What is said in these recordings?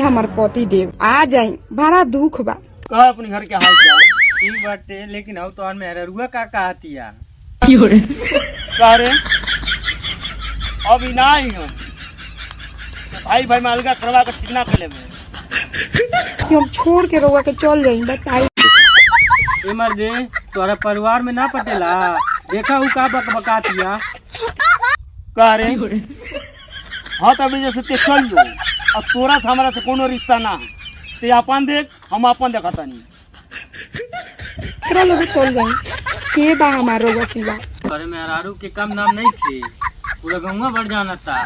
हमार पति देव आ जाई, बड़ा दुख बा। कह अपने घर के हाल चाल ठीक बाटे, लेकिन अब तो मेरा रुआ का कहतिया कह रे अभी ना ही हम भाई भाई में अलगा करवा के ठीक ना कर लेबे कि हम छोड़ के रउआ के चल जाई। बताई ए मर दे तोरा परिवार में ना पटेला, देखा हूँ का बकबकातिया कह रे। हाँ तभी जैसे ते चल जो, अब तोरा से हमारा से कोनो रिश्ता ना है, ते अपन देख हम अपन देखता नहीं। एकरा लोग चल जाई, के बा हमार रउआ सिवा। अरे मेहरारू के कम नाम नहीं थे, पूरा गौवा बढ़ जाना था।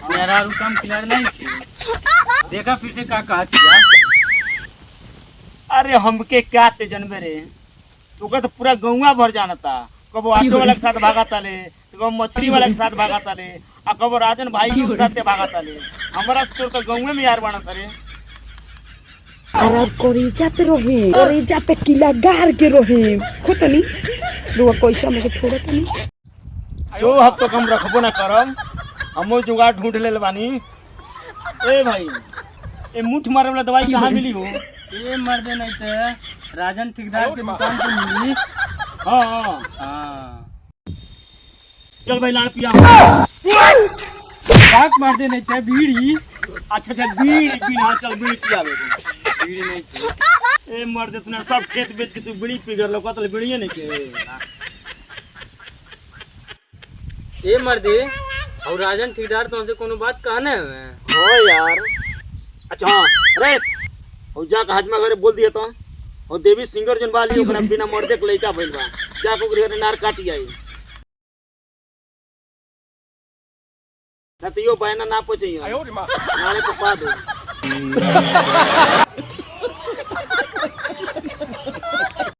मेहरारू कम खिलाड़ी नहीं थे, देखा फिर से का कहतिया। अरे हमके क्या ते जनबे रे, तू तो पूरा गौवा भर जाना था। कबो ऑटो वाला के साथ भागा ताले, कबो मछली वाला के साथ भागा ताले, और कबो राजन भाई के साथ भागा ताले। हमारा तो गौवे में यार बना सरे। अरे कोरीजा पे रहे, कोरीजा पे किला गार के रहे खुतनी रुआ पैसा में के छोड़त नहीं। जो हब तक हम रखबो ना करम, हमो जुगाड़ ढूंढ ले बानी। ए भाई ए मुठ मारे वाला दवाई कहाँ मिली हो? ए मर दे नहीं तो राजन ठेकेदार के दुकान पे मिली। हाँ हाँ हाँ चल भाई लाड़ पिया काक मार दे नहीं तो बीड़ी। अच्छा चल बीड़ी पी, हाँ चल बीड़ी पिया बीड़ी नहीं थी। ए मर दे तूने सब खेत बेच के तू बीड़ी पी कर लो, कतल बीड़ी नहीं के। ए मर दे और राजन ठेकेदार तुमसे कोनो बात कहना है? हो यार। अच्छा हाँ रे और जा के हजमा घरे बोल दिया तो, और देवी सिंगर जन बाली ओकरा बिना मर्दे के लइका भइल बा, जा के घरे नार काटी आई नतियो बहना ना पहुंचई नारे पपा दो।